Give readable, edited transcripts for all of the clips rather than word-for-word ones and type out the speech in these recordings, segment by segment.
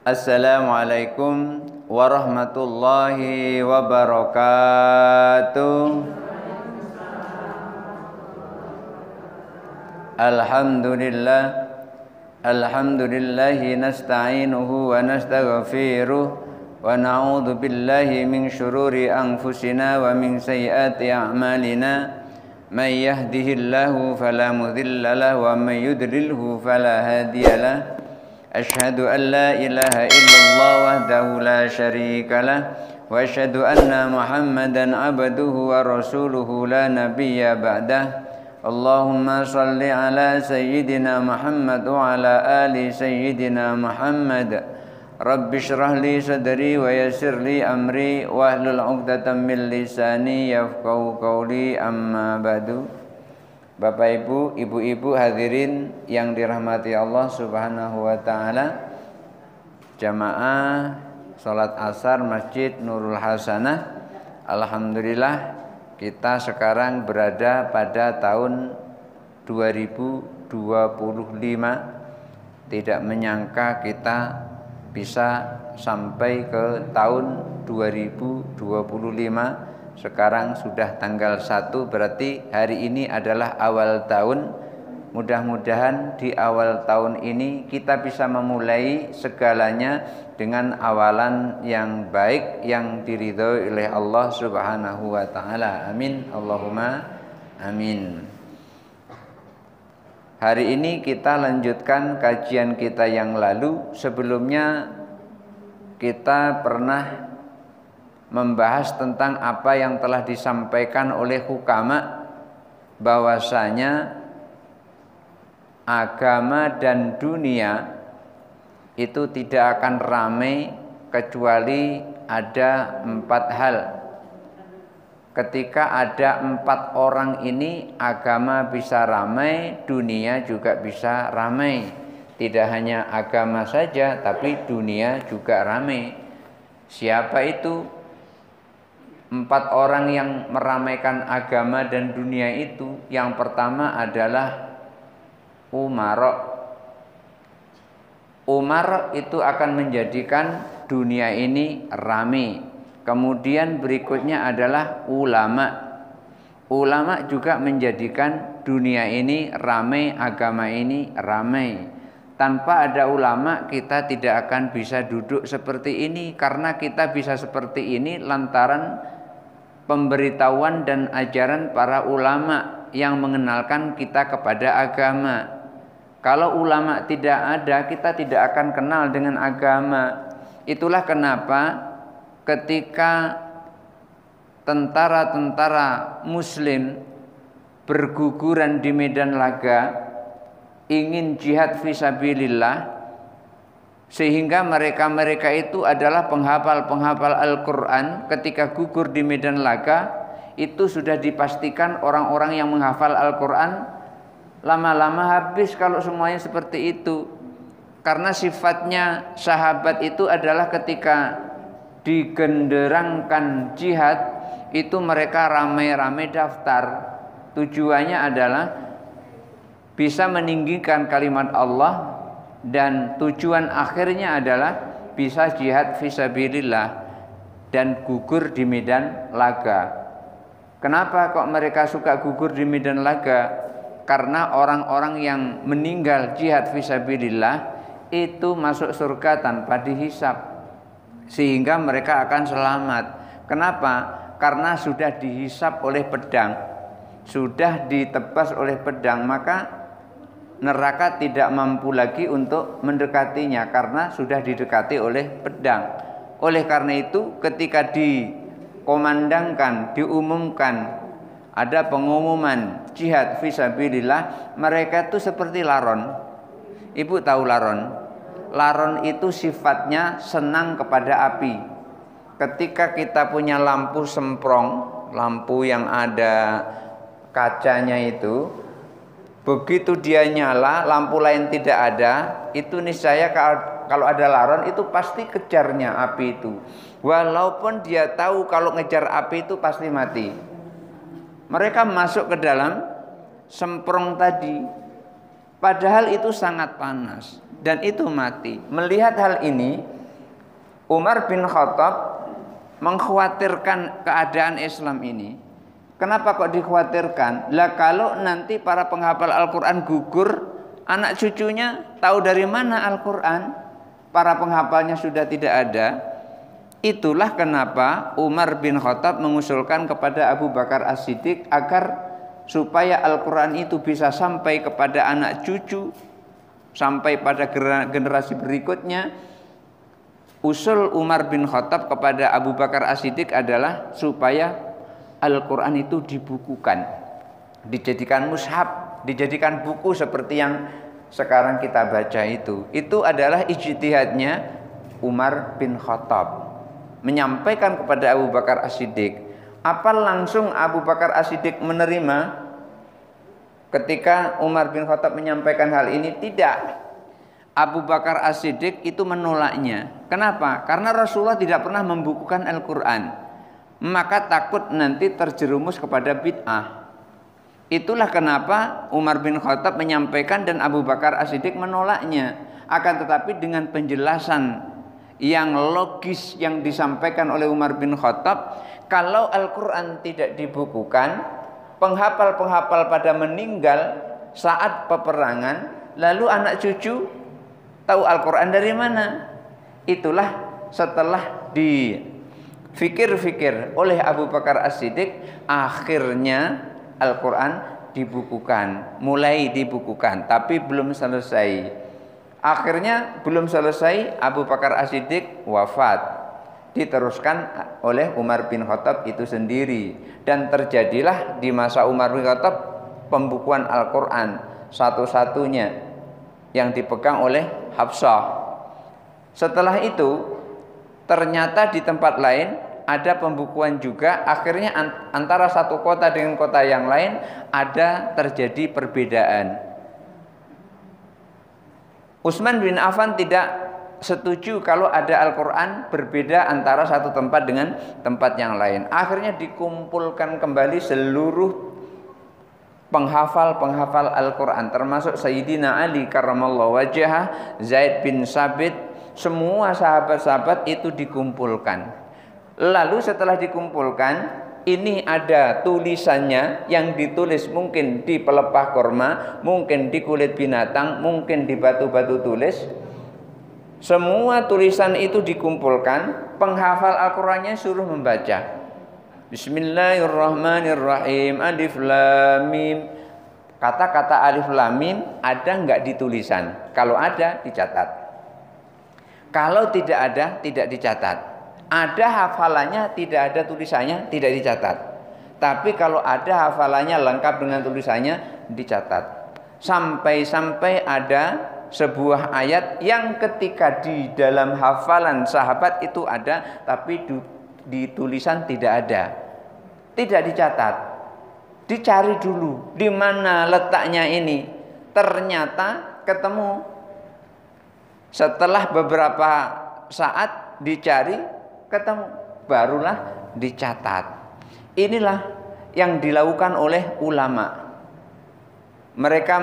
Assalamualaikum warahmatullahi wabarakatuh. Alhamdulillahi nasta'inuhu wa nastaghfiruh wa na'udzu billahi min syururi anfusina wa min sayyiati a'malina. May yahdihillahu fala mudilla lahu wa may yudlilhu fala hadiyalah. Asyhadu an la ilaha illallah wahdahu la syarika lah wa asyhadu anna Muhammadan abduhu wa rasuluhu la nabiyya ba'dah. Allahumma salli ala sayyidina Muhammad wa ala ali sayyidina Muhammad. Rabbi shrah li sadri wa yassir li amri wa hlul 'uqdatam min lisani yafqahu qawli, amma ba'du. Bapak Ibu, ibu-ibu hadirin yang dirahmati Allah Subhanahu wa taala. Jamaah salat asar Masjid Nurul Hasanah. Alhamdulillah kita sekarang berada pada tahun 2025. Tidak menyangka kita bisa sampai ke tahun 2025. Sekarang sudah tanggal 1, berarti hari ini adalah awal tahun. Mudah-mudahan di awal tahun ini kita bisa memulai segalanya dengan awalan yang baik yang diridhoi oleh Allah Subhanahu wa taala. Amin. Allahumma amin. Hari ini kita lanjutkan kajian kita yang lalu. Sebelumnya kita pernah membahas tentang apa yang telah disampaikan oleh hukama, bahwasanya agama dan dunia itu tidak akan ramai kecuali ada 4 hal. Ketika ada 4 orang ini, agama bisa ramai, dunia juga bisa ramai. Tidak hanya agama saja, tapi dunia juga ramai. Siapa itu 4 orang yang meramaikan agama dan dunia itu? Yang pertama adalah umara. Umar itu akan menjadikan dunia ini ramai. Kemudian berikutnya adalah ulama. Ulama juga menjadikan dunia ini ramai, agama ini ramai. Tanpa ada ulama kita tidak akan bisa duduk seperti ini. Karena kita bisa seperti ini lantaran pemberitahuan dan ajaran para ulama yang mengenalkan kita kepada agama. Kalau ulama tidak ada, kita tidak akan kenal dengan agama. Itulah kenapa ketika tentara-tentara muslim berguguran di medan laga ingin jihad fisabilillah, sehingga mereka itu adalah penghafal Al-Quran. Ketika gugur di medan laga, itu sudah dipastikan orang-orang yang menghafal Al-Quran lama-lama habis kalau semuanya seperti itu. Karena sifatnya sahabat itu adalah ketika digenderangkan jihad, itu mereka ramai-ramai daftar. Tujuannya adalah bisa meninggikan kalimat Allah, dan tujuan akhirnya adalah bisa jihad fisabilillah dan gugur di medan laga. Kenapa kok mereka suka gugur di medan laga? Karena orang-orang yang meninggal jihad fisabilillah itu masuk surga tanpa dihisab, sehingga mereka akan selamat. Kenapa? Karena sudah dihisab oleh pedang, sudah ditebas oleh pedang, maka neraka tidak mampu lagi untuk mendekatinya karena sudah didekati oleh pedang. Oleh karena itu ketika dikomandangkan, diumumkan, ada pengumuman jihad fisabilillah, mereka itu seperti laron. Ibu tahu laron? Laron itu sifatnya senang kepada api. Ketika kita punya lampu semprong, lampu yang ada kacanya itu, begitu dia nyala, lampu lain tidak ada, itu niscaya kalau ada laron itu pasti kejarnya api itu. Walaupun dia tahu kalau ngejar api itu pasti mati. Mereka masuk ke dalam semprong tadi, padahal itu sangat panas dan itu mati. Melihat hal ini, Umar bin Khattab mengkhawatirkan keadaan Islam ini. Kenapa kok dikhawatirkan? Lah kalau nanti para penghafal Al-Quran gugur, anak cucunya tahu dari mana Al-Quran? Para penghafalnya sudah tidak ada. Itulah kenapa Umar bin Khattab mengusulkan kepada Abu Bakar As-Siddiq agar supaya Al-Quran itu bisa sampai kepada anak cucu, sampai pada generasi berikutnya. Usul Umar bin Khattab kepada Abu Bakar As-Siddiq adalah supaya Al-Quran itu dibukukan, dijadikan mushaf, dijadikan buku seperti yang sekarang kita baca itu. Itu adalah ijtihadnya Umar bin Khattab, menyampaikan kepada Abu Bakar As-Siddiq. Apa langsung Abu Bakar As-Siddiq menerima ketika Umar bin Khattab menyampaikan hal ini? Tidak. Abu Bakar As-Siddiq itu menolaknya. Kenapa? Karena Rasulullah tidak pernah membukukan Al-Quran. Maka takut nanti terjerumus kepada bid'ah. Itulah kenapa Umar bin Khattab menyampaikan dan Abu Bakar As-Siddiq menolaknya. Akan tetapi dengan penjelasan yang logis yang disampaikan oleh Umar bin Khattab, kalau Al-Quran tidak dibukukan, penghafal-penghafal pada meninggal saat peperangan, lalu anak cucu tahu Al-Quran dari mana? Itulah setelah difikir-fikir oleh Abu Bakar As-Siddiq, akhirnya Al-Quran dibukukan, mulai dibukukan, tapi belum selesai. Akhirnya belum selesai, Abu Bakar As-Siddiq wafat, diteruskan oleh Umar bin Khattab itu sendiri. Dan terjadilah di masa Umar bin Khattab pembukuan Al-Quran satu-satunya yang dipegang oleh Hafsah. Setelah itu ternyata di tempat lain ada pembukuan juga. Akhirnya antara satu kota dengan kota yang lain ada terjadi perbedaan. Utsman bin Affan tidak setuju kalau ada Al-Quran berbeda antara satu tempat dengan tempat yang lain. Akhirnya dikumpulkan kembali seluruh penghafal Al-Quran, termasuk Sayyidina Ali karramallahu wajhah, Zaid bin Sabit, semua sahabat-sahabat itu dikumpulkan. Lalu setelah dikumpulkan, ini ada tulisannya yang ditulis mungkin di pelepah korma, mungkin di kulit binatang, mungkin di batu-batu tulis. Semua tulisan itu dikumpulkan, penghafal Al-Qurannya suruh membaca. Bismillahirrahmanirrahim, alif lam mim. Kata-kata alif lam mim ada enggak di tulisan? Kalau ada, dicatat. Kalau tidak ada, tidak dicatat. Ada hafalannya, tidak ada tulisannya, tidak dicatat. Tapi kalau ada hafalannya lengkap dengan tulisannya, dicatat. Sampai-sampai ada sebuah ayat yang ketika di dalam hafalan sahabat itu ada, tapi di tulisan tidak ada, tidak dicatat. Dicari dulu di mana letaknya ini. Ternyata ketemu. Setelah beberapa saat dicari, ketemu, barulah dicatat. Inilah yang dilakukan oleh ulama. Mereka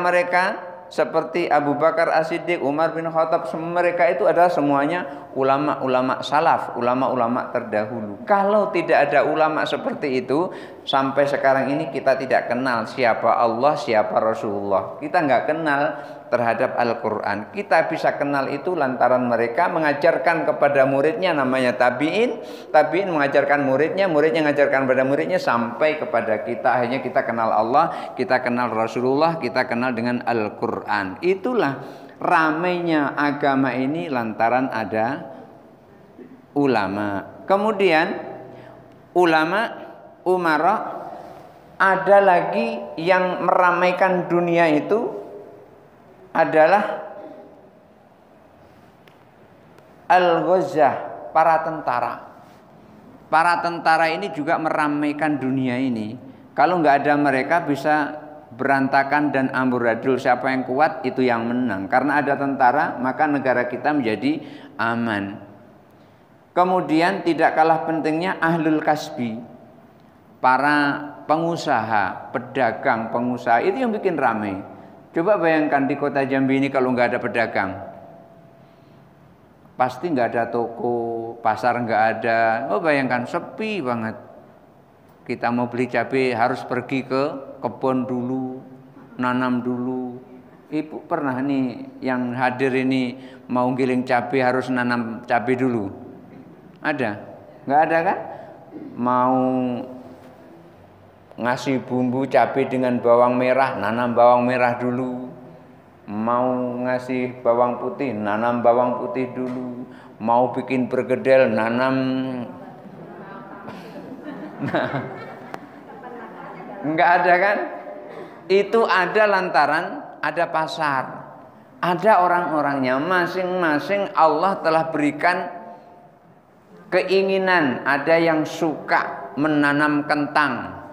seperti Abu Bakar As-Siddiq, Umar bin Khattab, mereka itu adalah semuanya ulama-ulama salaf, ulama-ulama terdahulu. Kalau tidak ada ulama seperti itu, sampai sekarang ini kita tidak kenal siapa Allah, siapa Rasulullah. Kita nggak kenal terhadap Al-Quran. Kita bisa kenal itu lantaran mereka mengajarkan kepada muridnya, namanya tabi'in. Tabi'in mengajarkan muridnya, muridnya mengajarkan kepada muridnya, sampai kepada kita. Akhirnya kita kenal Allah, kita kenal Rasulullah, kita kenal dengan Al-Quran. Itulah ramainya agama ini lantaran ada ulama. Kemudian ulama, umara, ada lagi yang meramaikan dunia itu adalah al-ghazah, para tentara. Para tentara ini juga meramaikan dunia ini. Kalau nggak ada mereka bisa berantakan dan amburadul. Siapa yang kuat itu yang menang. Karena ada tentara maka negara kita menjadi aman. Kemudian tidak kalah pentingnya ahlul kasbi, para pengusaha, pedagang, pengusaha, itu yang bikin ramai. Coba bayangkan di kota Jambi ini kalau nggak ada pedagang. pasti nggak ada toko, pasar nggak ada. Oh bayangkan sepi banget. Kita mau beli cabai harus pergi ke kebun dulu, nanam dulu. Ibu pernah nih yang hadir ini mau giling cabai harus nanam cabai dulu? Ada? Nggak ada kan? Mau ngasih bumbu cabai dengan bawang merah, nanam bawang merah dulu. Mau ngasih bawang putih, nanam bawang putih dulu. Mau bikin bergedel, nanam. Nah, enggak ada kan? Itu ada lantaran ada pasar. Ada orang-orangnya, masing-masing Allah telah berikan keinginan. Ada yang suka menanam kentang,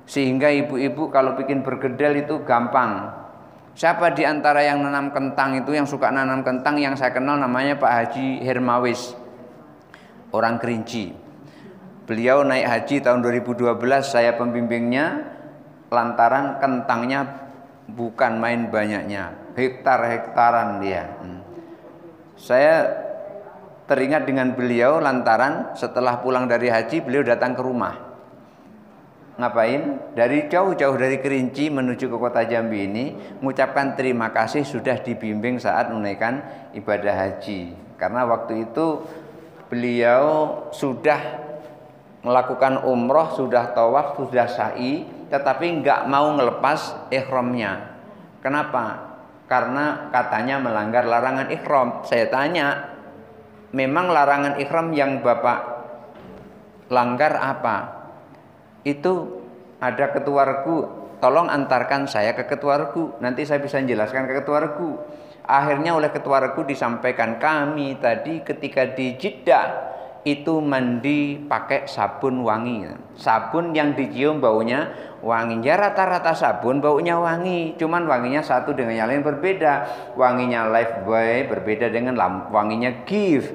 sehingga ibu-ibu kalau bikin bergedel itu gampang. Siapa di antara yang nanam kentang itu, yang suka nanam kentang, yang saya kenal namanya Pak Haji Hermawis, orang Kerinci. Beliau naik haji tahun 2012, saya pembimbingnya, lantaran kentangnya bukan main banyaknya, hektar-hektaran dia. Saya teringat dengan beliau lantaran setelah pulang dari haji beliau datang ke rumah. Ngapain? Dari jauh-jauh dari Kerinci menuju ke kota Jambi ini, mengucapkan terima kasih sudah dibimbing saat menunaikan ibadah haji. Karena waktu itu beliau sudah melakukan umroh, sudah tawaf, sudah sa'i, tetapi nggak mau ngelepas ihramnya. Kenapa? Karena katanya melanggar larangan ihram. Saya tanya, memang larangan ihram yang Bapak langgar apa? Itu ada ketua regu, tolong antarkan saya ke ketua regu, nanti saya bisa menjelaskan ke ketua regu. Akhirnya oleh ketua regu disampaikan, kami tadi ketika di Jeddah itu mandi pakai sabun wangi, sabun yang dicium baunya wangi. Ya rata-rata sabun baunya wangi, cuman wanginya satu dengan yang lain berbeda. Wanginya Lifebuoy berbeda dengan wanginya Giv.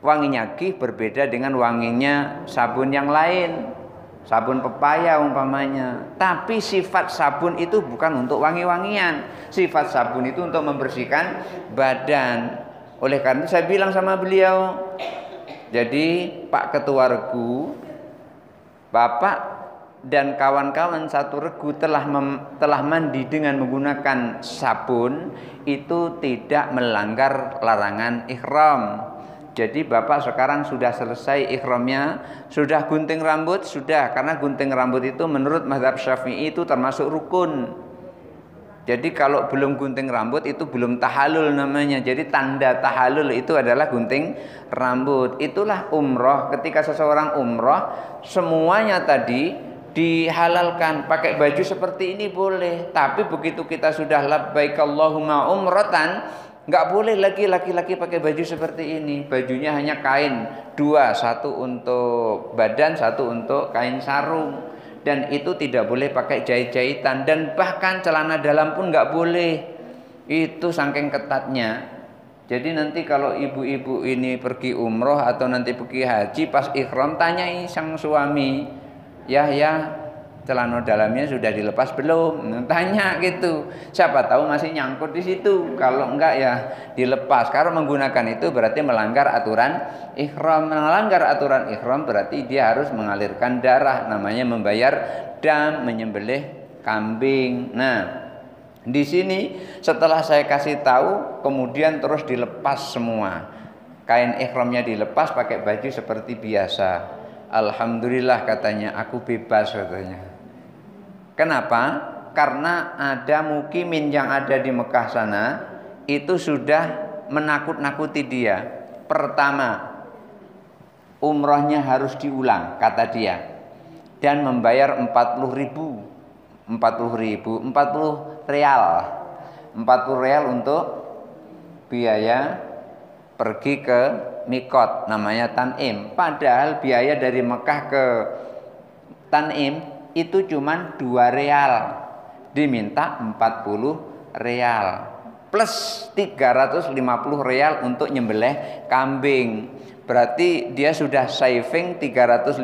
Wanginya Giv berbeda dengan wanginya sabun yang lain, sabun pepaya umpamanya. Tapi sifat sabun itu bukan untuk wangi-wangian. Sifat sabun itu untuk membersihkan badan. Oleh karena itu saya bilang sama beliau, jadi Pak Ketua Regu, Bapak dan kawan-kawan satu regu telah mandi dengan menggunakan sabun, itu tidak melanggar larangan ihram. Jadi Bapak sekarang sudah selesai ihramnya, sudah gunting rambut, sudah, karena gunting rambut itu menurut mazhab Syafi'i itu termasuk rukun. Jadi kalau belum gunting rambut itu belum tahallul namanya. Jadi tanda tahallul itu adalah gunting rambut. Itulah umroh. Ketika seseorang umroh, semuanya tadi dihalalkan. Pakai baju seperti ini boleh. Tapi begitu kita sudah labbaik Allahumma umratan, nggak boleh lagi laki-laki pakai baju seperti ini. Bajunya hanya kain dua, satu untuk badan, satu untuk kain sarung. Dan itu tidak boleh pakai jahit-jahitan, dan bahkan celana dalam pun nggak boleh. Itu saking ketatnya. Jadi nanti kalau ibu-ibu ini pergi umroh atau nanti pergi haji, pas ihram tanyai sang suami, ya celana dalamnya sudah dilepas belum? Tanya gitu. Siapa tahu masih nyangkut di situ. Kalau enggak ya dilepas. Karena menggunakan itu berarti melanggar aturan ihram. Melanggar aturan ihram berarti dia harus mengalirkan darah. Namanya membayar dam, menyembelih kambing. Nah, di sini setelah saya kasih tahu, kemudian terus dilepas semua. Kain ihramnya dilepas, pakai baju seperti biasa. Alhamdulillah katanya, aku bebas katanya. Kenapa? Karena ada mukimin yang ada di Mekah sana itu sudah menakut-nakuti dia. Pertama, umrohnya harus diulang kata dia, dan membayar 40 real untuk biaya pergi ke Mikot namanya Tanim. Padahal biaya dari Mekah ke Tanim itu cuma 2 real, diminta 40 real plus 350 real untuk nyembelih kambing. Berarti dia sudah saving 350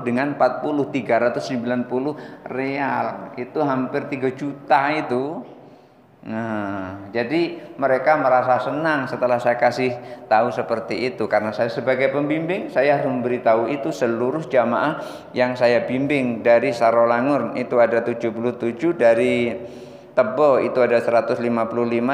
dengan 40, 390 real. Itu hampir 3 juta itu. Nah, jadi mereka merasa senang setelah saya kasih tahu seperti itu. Karena saya sebagai pembimbing, saya harus memberitahu itu seluruh jamaah yang saya bimbing. Dari Sarolangun itu ada 77, dari Tebo itu ada 155,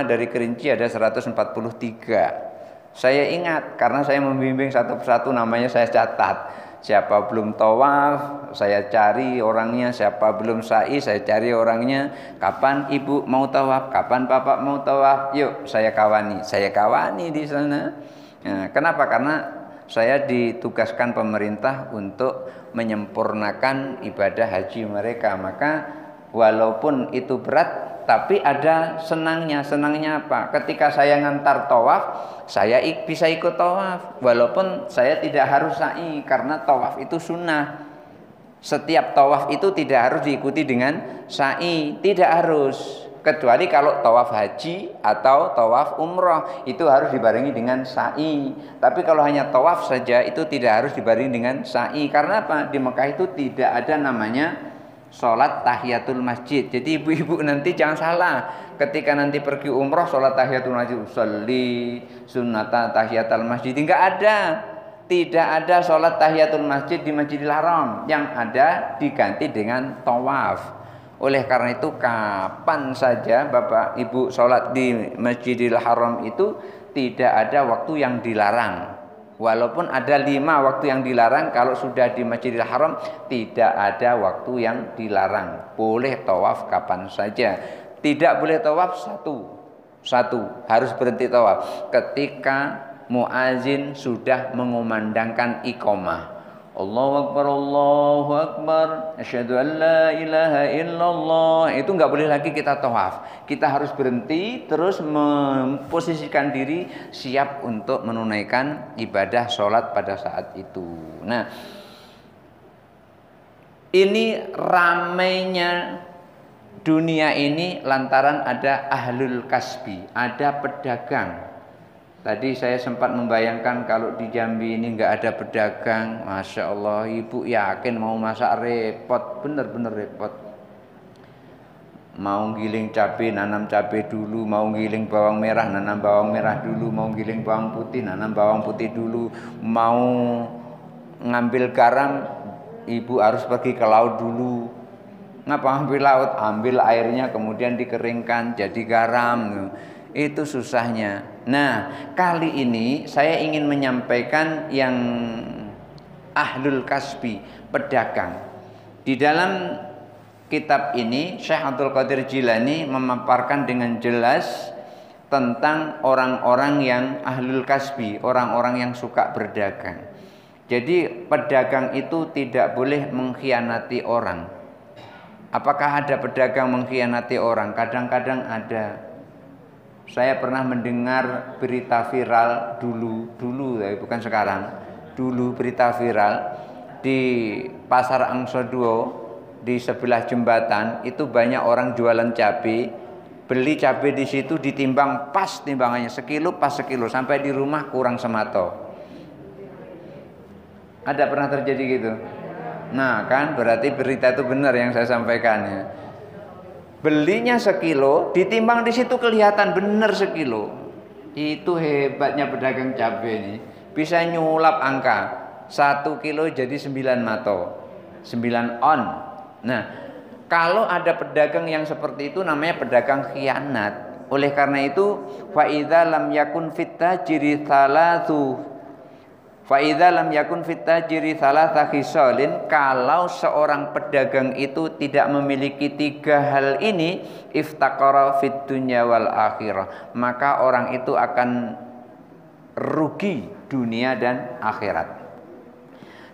dari Kerinci ada 143. Saya ingat karena saya membimbing satu persatu, namanya saya catat. Siapa belum tawaf, saya cari orangnya. Siapa belum sa'i, saya cari orangnya. Kapan ibu mau tawaf, kapan bapak mau tawaf, yuk saya kawani. Saya kawani di sana. Nah, kenapa? Karena saya ditugaskan pemerintah untuk menyempurnakan ibadah haji mereka. Maka walaupun itu berat, tapi ada senangnya. Senangnya apa? Ketika saya ngantar tawaf, saya bisa ikut tawaf walaupun saya tidak harus sa'i, karena tawaf itu sunnah. Setiap tawaf itu tidak harus diikuti dengan sa'i, tidak harus, kecuali kalau tawaf haji atau tawaf umroh itu harus dibarengi dengan sa'i. Tapi kalau hanya tawaf saja itu tidak harus dibarengi dengan sa'i. Karena apa? Di Mekah itu tidak ada namanya sholat tahiyatul masjid. Jadi ibu-ibu nanti jangan salah, ketika nanti pergi umroh sholat tahiyatul masjid, usolli sunnata tahiyatul masjid, enggak ada. Tidak ada sholat tahiyatul masjid di Masjidil Haram. Yang ada diganti dengan tawaf. Oleh karena itu kapan saja Bapak Ibu sholat di Masjidil Haram itu tidak ada waktu yang dilarang. Walaupun ada 5 waktu yang dilarang, kalau sudah di Masjidil Haram tidak ada waktu yang dilarang. Boleh tawaf kapan saja. Tidak boleh tawaf satu harus berhenti tawaf ketika muazin sudah mengumandangkan iqamah. Allahu Akbar, Allahu Akbar, asyhadu an la ilaha illallah. Itu enggak boleh lagi kita tawaf. Kita harus berhenti terus memposisikan diri siap untuk menunaikan ibadah sholat pada saat itu. Nah, ini ramainya dunia ini lantaran ada ahlul kasbi, ada pedagang. Tadi saya sempat membayangkan kalau di Jambi ini nggak ada pedagang, Masya Allah, ibu yakin mau masak repot, bener-bener repot. Mau giling cabai, nanam cabai dulu. Mau giling bawang merah, nanam bawang merah dulu. Mau giling bawang putih, nanam bawang putih dulu. Mau ngambil garam, ibu harus pergi ke laut dulu. Ngapa ambil laut? Ambil airnya kemudian dikeringkan jadi garam. Itu susahnya. Nah, kali ini saya ingin menyampaikan yang ahlul kasbi, pedagang. Di dalam kitab ini Syekh Abdul Qadir Jilani memaparkan dengan jelas tentang orang-orang yang ahlul kasbi, orang-orang yang suka berdagang. Jadi pedagang itu tidak boleh mengkhianati orang. Apakah ada pedagang mengkhianati orang? Kadang-kadang ada. Saya pernah mendengar berita viral dulu, bukan sekarang. Dulu berita viral di Pasar Angsoduo, di sebelah jembatan itu banyak orang jualan cabai. Beli cabai di situ ditimbang pas timbangannya, sekilo pas sekilo, sampai di rumah kurang semato. Ada pernah terjadi gitu? Nah kan berarti berita itu benar yang saya sampaikan ya. Belinya sekilo, ditimbang di situ kelihatan benar sekilo. Itu hebatnya pedagang cabai ini, bisa nyulap angka 1 kilo jadi 9 mato, 9 on. Nah, kalau ada pedagang yang seperti itu namanya pedagang khianat. Oleh karena itu, fa idza lam yakun fit tajiri thalathu, Fa'idza lam yakun fit tajiri thalatha khisalin, kalau seorang pedagang itu tidak memiliki 3 hal ini, iftaqara fid dunya wal akhirah, maka orang itu akan rugi dunia dan akhirat.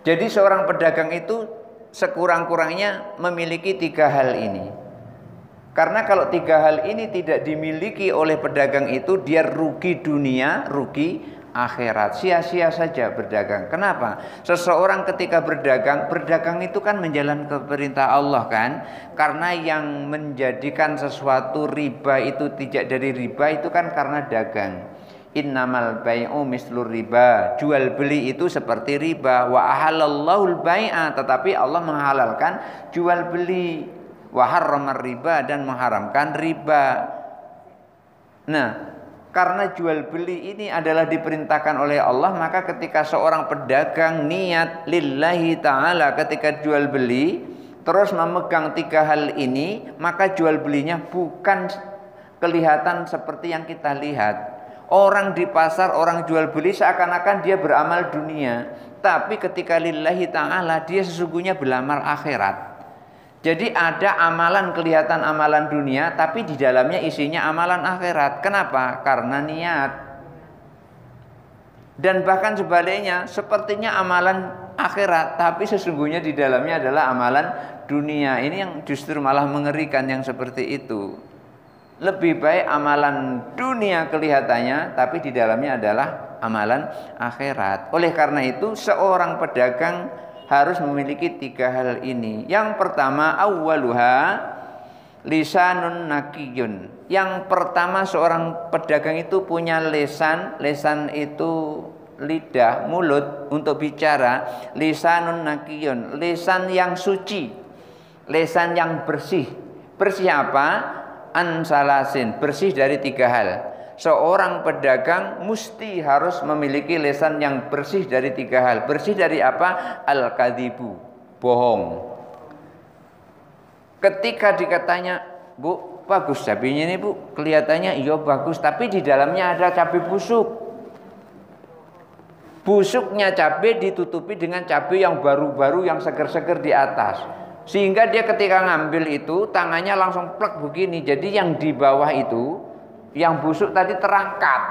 Jadi seorang pedagang itu sekurang-kurangnya memiliki 3 hal ini. Karena kalau 3 hal ini tidak dimiliki oleh pedagang itu, dia rugi dunia, rugi akhirat, sia-sia saja berdagang. Kenapa? Seseorang ketika berdagang itu kan menjalankan perintah Allah kan. Karena yang menjadikan sesuatu riba itu tidak dari riba itu kan karena dagang. Innamal bai'u mislur riba, jual beli itu seperti riba. Wa ahalallahul bai'a, tetapi Allah menghalalkan jual beli. Wa harramar riba, dan mengharamkan riba. Nah, karena jual beli ini adalah diperintahkan oleh Allah, maka ketika seorang pedagang niat lillahi ta'ala ketika jual beli, terus memegang 3 hal ini, maka jual belinya bukan kelihatan seperti yang kita lihat. Orang di pasar, orang jual beli seakan-akan dia beramal dunia, tapi ketika lillahi ta'ala dia sesungguhnya beramal akhirat. Jadi ada amalan kelihatan amalan dunia, tapi di dalamnya isinya amalan akhirat. Kenapa? Karena niat. Dan bahkan sebaliknya, sepertinya amalan akhirat, tapi sesungguhnya di dalamnya adalah amalan dunia. Ini yang justru malah mengerikan yang seperti itu. Lebih baik amalan dunia kelihatannya, tapi di dalamnya adalah amalan akhirat. Oleh karena itu, seorang pedagang harus memiliki 3 hal ini. Yang pertama, awwaluha lisanun nakiyun. Yang pertama, seorang pedagang itu punya lisan. Lisan itu lidah, mulut untuk bicara. Lisanun nakiyun, lisan yang suci, lisan yang bersih. Bersih apa? Ansalasin, bersih dari 3 hal. Seorang pedagang mesti harus memiliki lisan yang bersih dari 3 hal. Bersih dari apa? Al-kadzibu, bohong. Ketika dikatanya, Bu, bagus cabenya ini Bu, kelihatannya iya bagus, tapi di dalamnya ada cabai busuk. Busuknya cabai ditutupi dengan cabai yang baru-baru, yang seger-seger di atas. Sehingga dia ketika ngambil itu, tangannya langsung plek begini. Jadi yang di bawah itu, yang busuk tadi terangkat,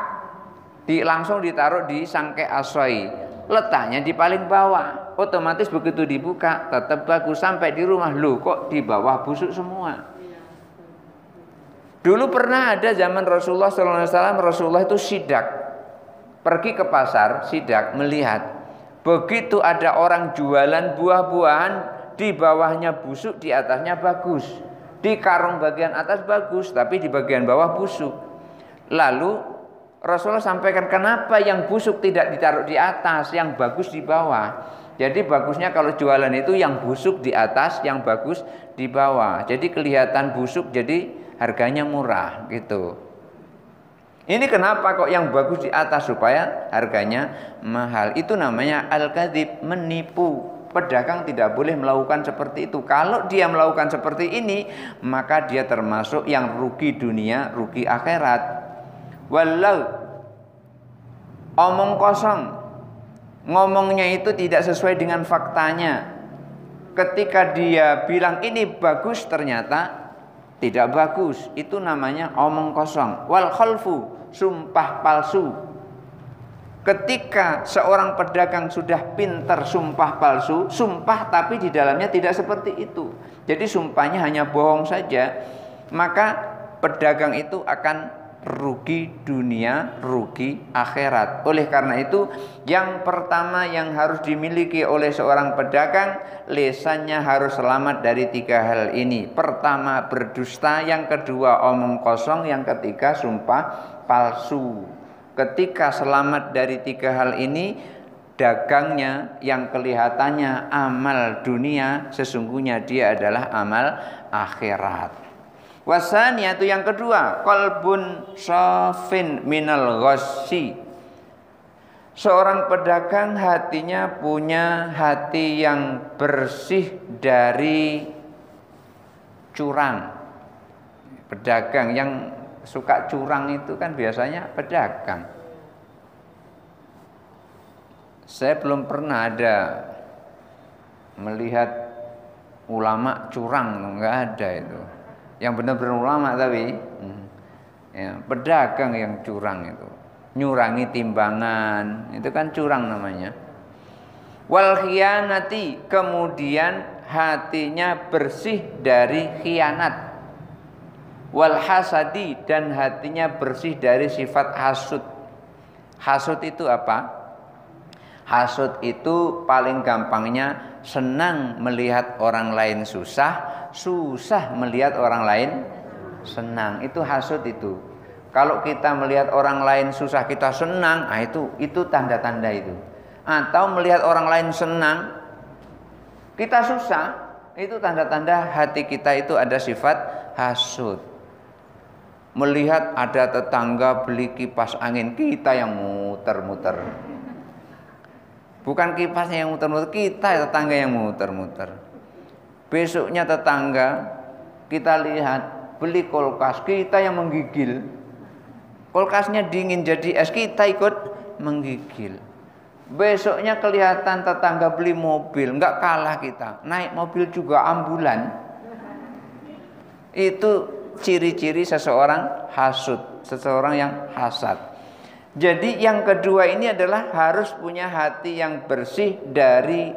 langsung ditaruh di sangke asoi, letaknya di paling bawah. Otomatis begitu dibuka tetap bagus. Sampai di rumah, loh kok di bawah busuk semua. Dulu pernah ada zaman Rasulullah SAW, Rasulullah itu sidak, pergi ke pasar sidak melihat, begitu ada orang jualan buah-buahan, di bawahnya busuk, di atasnya bagus. Di karung bagian atas bagus, tapi di bagian bawah busuk. Lalu Rasulullah sampaikan, kenapa yang busuk tidak ditaruh di atas, yang bagus di bawah. Jadi bagusnya kalau jualan itu yang busuk di atas, yang bagus di bawah. Jadi kelihatan busuk, jadi harganya murah gitu. Ini kenapa kok yang bagus di atas, supaya harganya mahal. Itu namanya al-kadzib, menipu. Pedagang tidak boleh melakukan seperti itu. Kalau dia melakukan seperti ini, maka dia termasuk yang rugi dunia, rugi akhirat. Walau omong kosong, ngomongnya itu tidak sesuai dengan faktanya. Ketika dia bilang ini bagus, ternyata tidak bagus. Itu namanya omong kosong. Wal khalfu, sumpah palsu. Ketika seorang pedagang sudah pintar sumpah palsu, sumpah tapi di dalamnya tidak seperti itu, jadi sumpahnya hanya bohong saja, maka pedagang itu akan rugi dunia, rugi akhirat. Oleh karena itu, yang pertama yang harus dimiliki oleh seorang pedagang, lisannya harus selamat dari 3 hal ini. Pertama, berdusta. Yang kedua, omong kosong. Yang ketiga, sumpah palsu. Ketika selamat dari 3 hal ini, dagangnya yang kelihatannya amal dunia, sesungguhnya dia adalah amal akhirat. Wasaniyatu, yang kedua, qalbun shafin minal ghassi. Seorang pedagang hatinya punya hati yang bersih dari curang. Pedagang yang suka curang itu kan biasanya pedagang. Saya belum pernah ada melihat ulama curang, enggak ada itu. Yang benar-benar ulama tapi ya, pedagang yang curang itu, nyurangi timbangan, itu kan curang namanya. Wal khianati, kemudian hatinya bersih dari khianat. Wal hasadi, dan hatinya bersih dari sifat hasud. Hasud itu apa? Hasud itu paling gampangnya senang melihat orang lain susah, susah melihat orang lain senang. Itu hasud itu. Kalau kita melihat orang lain susah kita senang, nah itu tanda-tanda itu. Atau melihat orang lain senang kita susah, itu tanda-tanda hati kita itu ada sifat hasud. melihat ada tetangga beli kipas angin, kita yang muter-muter. Bukan kipasnya yang muter-muter, kita tetangga yang muter-muter. Besoknya tetangga kita lihat beli kulkas, kita yang menggigil. Kulkasnya dingin jadi es, kita ikut menggigil. Besoknya kelihatan tetangga beli mobil, nggak kalah kita. Naik mobil juga ambulan. Itu ciri-ciri seseorang hasud, seseorang yang hasad. Jadi yang kedua ini adalah harus punya hati yang bersih dari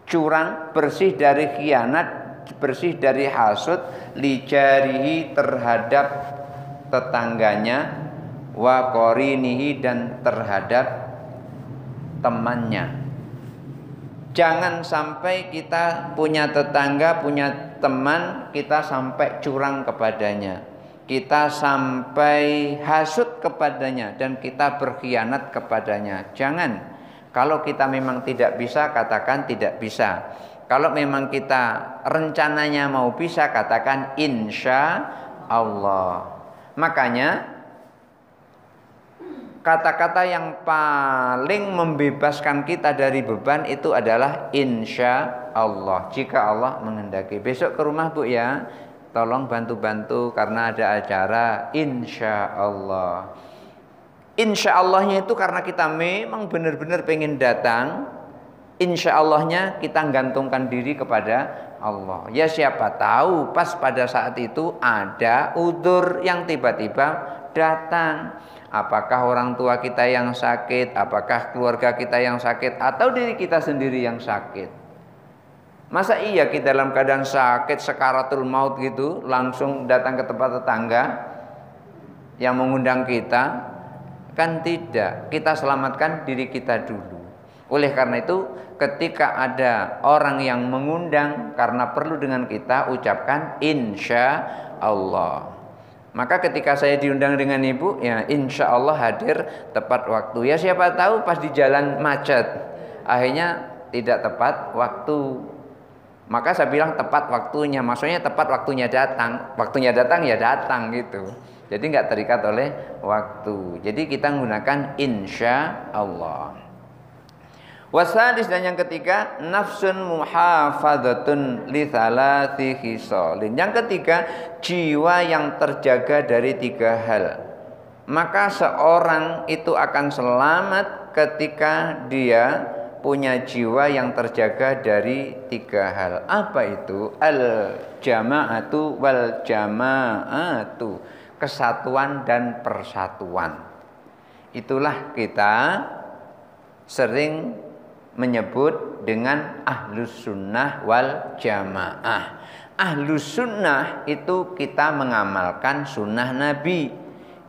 curang, bersih dari khianat, bersih dari hasud, lijarihi terhadap tetangganya, wa qarinihi dan terhadap temannya. Jangan sampai kita punya tetangga, punya teman, kita sampai curang kepadanya, kita sampai hasud kepadanya, dan kita berkhianat kepadanya. Jangan. Kalau kita memang tidak bisa, katakan tidak bisa. Kalau memang kita rencananya mau bisa, katakan insya Allah. Makanya kata-kata yang paling membebaskan kita dari beban itu adalah insya Allah. Jika Allah menghendaki. Besok ke rumah Bu ya, tolong bantu-bantu karena ada acara insya Allah. Insya Allahnya itu karena kita memang benar-benar pengen datang. Insya Allahnya kita gantungkan diri kepada Allah. Ya siapa tahu pas pada saat itu ada udzur yang tiba-tiba datang. Apakah orang tua kita yang sakit, apakah keluarga kita yang sakit, atau diri kita sendiri yang sakit. Masa iya kita dalam keadaan sakit, sekaratul maut gitu, langsung datang ke tempat tetangga yang mengundang kita? Kan tidak, kita selamatkan diri kita dulu. Oleh karena itu, ketika ada orang yang mengundang karena perlu dengan kita, ucapkan insya Allah. Maka ketika saya diundang dengan ibu, ya insya Allah hadir tepat waktu. Ya siapa tahu pas di jalan macet, akhirnya tidak tepat waktu. Maka saya bilang tepat waktunya, maksudnya tepat waktunya datang. Waktunya datang ya datang gitu. Jadi nggak terikat oleh waktu. Jadi kita menggunakan insya Allah. Wasadis, dan yang ketiga, nafsun muhafadzatun li thalathi khisalin. Yang ketiga, jiwa yang terjaga dari 3 hal. Maka seorang itu akan selamat ketika dia punya jiwa yang terjaga dari 3 hal. Apa itu? Al-jama'atu wal jama'atu. Kesatuan dan persatuan. Itulah kita sering menyebut dengan ahlus sunnah wal jamaah. Ahlus sunnah itu kita mengamalkan sunnah Nabi.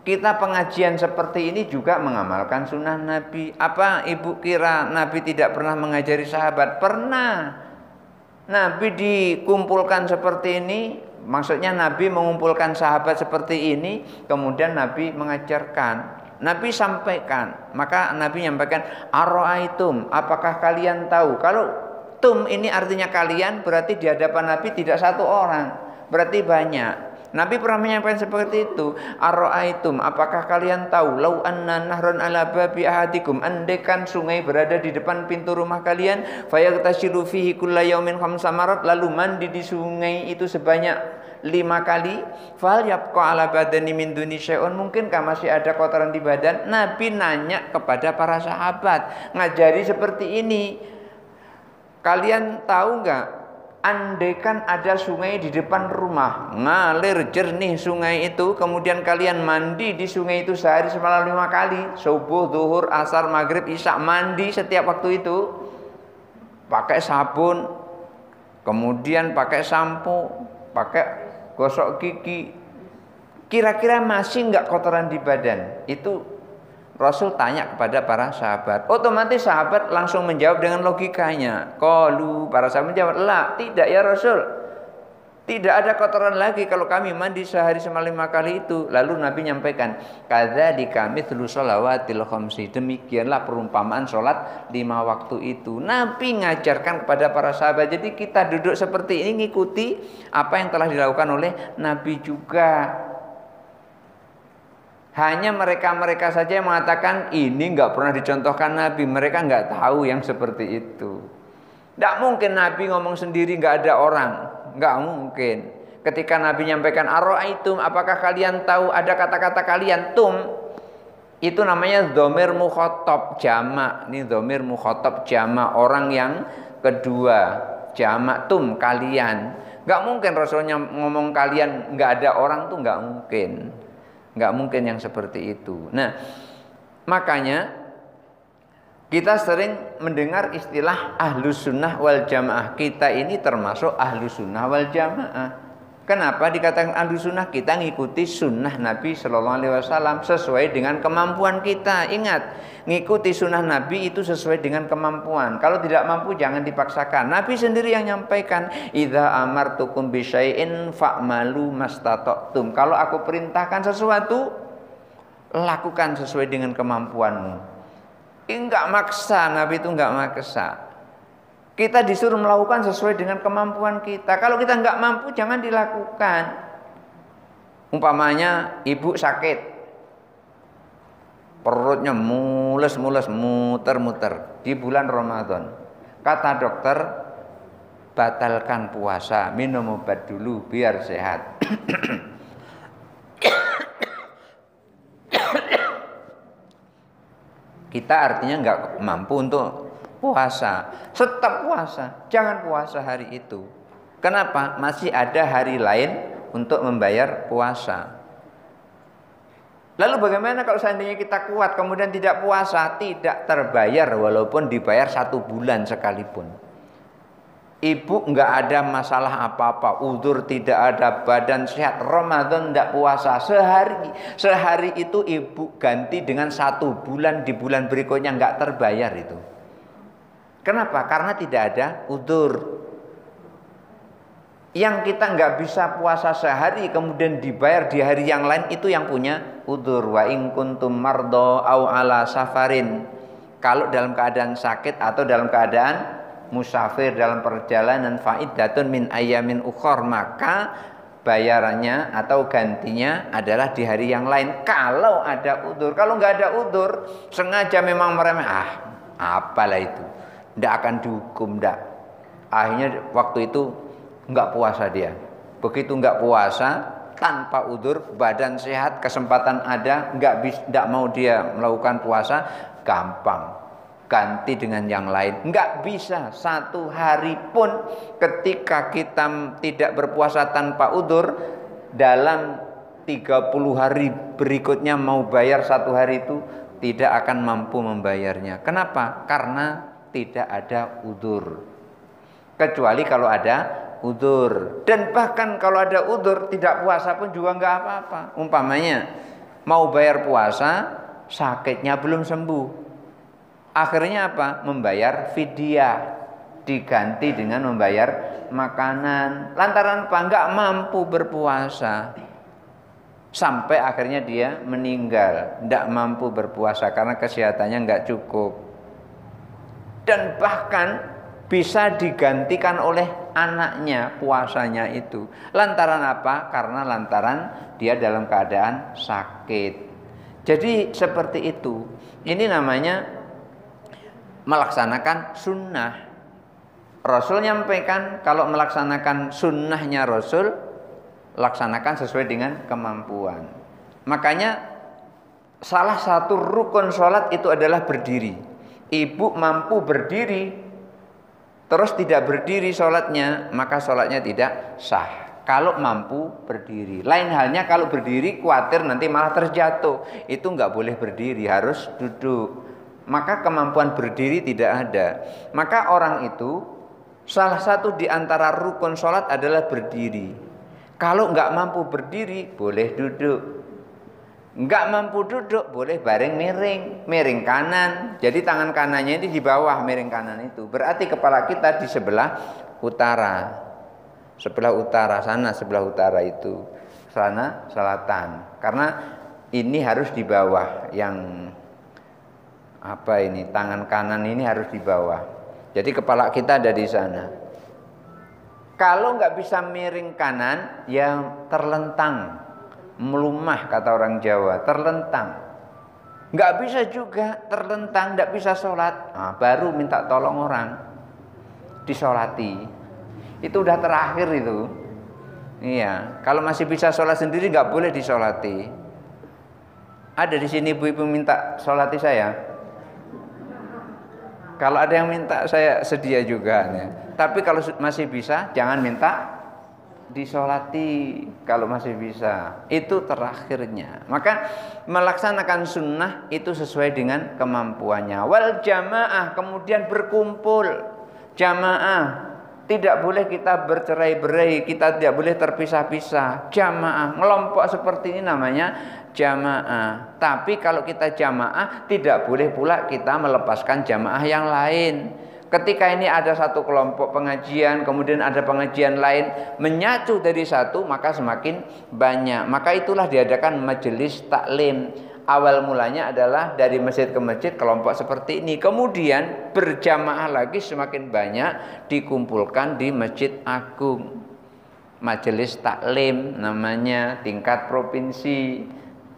Kita pengajian seperti ini juga mengamalkan sunnah Nabi. Apa ibu kira Nabi tidak pernah mengajari sahabat? Pernah. Nabi dikumpulkan seperti ini, maksudnya Nabi mengumpulkan sahabat seperti ini, kemudian Nabi mengajarkan. Nabi sampaikan, maka Nabi menyampaikan, ara'aitum, apakah kalian tahu? Kalau tum ini artinya kalian, berarti di hadapan Nabi tidak 1 orang, berarti banyak. Nabi pernah menyampaikan seperti itu. Ara'aitum, apakah kalian tahu? Lau anna nahron ala babi ahadikum, andaikan sungai berada di depan pintu rumah kalian, fayaghtashilu fihi kulla yaumin 5 marat, lalu mandi di sungai itu sebanyak 5 kali, fal yabqa ala badani min duni syai'un, mungkinkah masih ada kotoran di badan? Nabi nanya kepada para sahabat, ngajari seperti ini. Kalian tahu enggak, andaikan ada sungai di depan rumah, ngalir jernih sungai itu, kemudian kalian mandi di sungai itu sehari semalam 5 kali, subuh, zuhur, asar, maghrib, isya, mandi setiap waktu itu, pakai sabun, kemudian pakai sampo, pakai gosok gigi, kira-kira masih enggak kotoran di badan? Itu Rasul tanya kepada para sahabat. Otomatis sahabat langsung menjawab dengan logikanya. Qalu, para sahabat menjawab, "La, tidak ya Rasul. Tidak ada kotoran lagi kalau kami mandi sehari semalam 5 kali itu." Lalu Nabi menyampaikan, "Kadzalika mithlu shalawatil khamsi." Demikianlah perumpamaan sholat 5 waktu itu. Nabi mengajarkan kepada para sahabat. Jadi kita duduk seperti ini ngikuti apa yang telah dilakukan oleh Nabi juga. Hanya mereka-mereka saja yang mengatakan ini nggak pernah dicontohkan Nabi. Mereka nggak tahu yang seperti itu. Nggak mungkin Nabi ngomong sendiri nggak ada orang. Nggak mungkin. Ketika Nabi nyampaikan aro'aitum, apakah kalian tahu, ada kata-kata kalian, tum. Itu namanya dhamir mukhatab jamak. Ini dhamir mukhatab jamak, orang yang kedua. Jamak tum, kalian. Nggak mungkin Rasulnya ngomong kalian nggak ada orang tuh, nggak mungkin. Nggak mungkin yang seperti itu. Nah, makanya kita sering mendengar istilah ahlus sunnah wal jamaah. Kita ini termasuk ahlus sunnah wal jamaah. Kenapa dikatakan ahlus sunnah? Kita ngikuti sunnah Nabi Shallallahu Alaihi Wasallam sesuai dengan kemampuan kita. Ingat, ngikuti sunnah Nabi itu sesuai dengan kemampuan. Kalau tidak mampu jangan dipaksakan. Nabi sendiri yang nyampaikan, idza amartukum bisyai'in fa'malu mastata'tum. Kalau aku perintahkan sesuatu, lakukan sesuai dengan kemampuanmu. Enggak maksa, Nabi itu enggak maksa. Kita disuruh melakukan sesuai dengan kemampuan kita. Kalau kita enggak mampu, jangan dilakukan. Umpamanya ibu sakit, perutnya mules-mules, muter-muter di bulan Ramadan. Kata dokter, batalkan puasa, minum obat dulu biar sehat. Kita artinya nggak mampu untuk puasa, tetap puasa, jangan puasa hari itu. Kenapa? Masih ada hari lain untuk membayar puasa. Lalu bagaimana kalau seandainya kita kuat kemudian tidak puasa? Tidak terbayar walaupun dibayar 1 bulan sekalipun. Ibu nggak ada masalah apa-apa, udzur tidak ada, badan sehat, Ramadan tidak puasa, sehari itu ibu ganti dengan 1 bulan, di bulan berikutnya nggak terbayar itu. Kenapa? Karena tidak ada udzur. Yang kita nggak bisa puasa sehari kemudian dibayar di hari yang lain, itu yang punya udzur. Wa in kuntum mardho au ala safarin. Kalau dalam keadaan sakit atau dalam keadaan musafir dalam perjalanan, faidatun min ayyamin ukhor, maka bayarannya atau gantinya adalah di hari yang lain kalau ada udzur. Kalau nggak ada udzur, sengaja memang meremeh, apalah itu, ndak akan dihukum, ndak. Akhirnya waktu itu nggak puasa dia. Begitu nggak puasa tanpa udzur, badan sehat, kesempatan ada, nggak mau dia melakukan puasa, gampang ganti dengan yang lain. Nggak bisa 1 hari pun ketika kita tidak berpuasa tanpa udzur, dalam 30 hari berikutnya mau bayar 1 hari itu tidak akan mampu membayarnya. Kenapa? Karena tidak ada udzur. Kecuali kalau ada udzur. Dan bahkan kalau ada udzur tidak puasa pun juga nggak apa-apa. Umpamanya mau bayar puasa, sakitnya belum sembuh. Akhirnya apa? Membayar fidyah, diganti dengan membayar makanan. Lantaran apa? Nggak mampu berpuasa. Sampai akhirnya dia meninggal, nggak mampu berpuasa karena kesehatannya nggak cukup. Dan bahkan bisa digantikan oleh anaknya puasanya itu. Lantaran apa? Karena lantaran dia dalam keadaan sakit. Jadi seperti itu. Ini namanya melaksanakan sunnah. Rasul nyampaikan kalau melaksanakan sunnahnya Rasul, laksanakan sesuai dengan kemampuan. Makanya salah satu rukun sholat itu adalah berdiri. Ibu mampu berdiri terus tidak berdiri sholatnya, maka sholatnya tidak sah. Kalau mampu berdiri. Lain halnya kalau berdiri khawatir nanti malah terjatuh, itu nggak boleh berdiri, harus duduk. Maka kemampuan berdiri tidak ada. Maka orang itu salah satu di antara rukun sholat adalah berdiri. Kalau nggak mampu berdiri boleh duduk. Nggak mampu duduk boleh baring miring kanan. Jadi tangan kanannya ini di bawah miring kanan itu. Berarti kepala kita di sebelah utara. Sebelah utara sana, sebelah utara itu. Sana selatan. Karena ini harus di bawah yang tangan kanan ini harus di bawah. Jadi kepala kita ada di sana. Kalau nggak bisa miring kanan, ya terlentang melumah kata orang Jawa, terlentang. Nggak bisa juga terlentang, nggak bisa sholat, nah, baru minta tolong orang disolati. Itu udah terakhir itu. Iya, kalau masih bisa sholat sendiri nggak boleh disolati. Ada di sini ibu-ibu minta solati saya. Kalau ada yang minta saya sedia juga. Ya. Tapi kalau masih bisa jangan minta disolati kalau masih bisa. Itu terakhirnya. Maka melaksanakan sunnah itu sesuai dengan kemampuannya. Wal jamaah, kemudian berkumpul jamaah. Tidak boleh kita bercerai-berai, kita tidak boleh terpisah-pisah. Jamaah, ngelompok seperti ini namanya jamaah. Tapi kalau kita jamaah, tidak boleh pula kita melepaskan jamaah yang lain. Ketika ini ada satu kelompok pengajian, kemudian ada pengajian lain, menyatu dari satu, maka semakin banyak. Maka itulah diadakan majelis taklim. Awal mulanya adalah dari masjid ke masjid kelompok seperti ini. Kemudian berjamaah lagi semakin banyak dikumpulkan di Masjid Agung. Majelis taklim namanya, tingkat provinsi.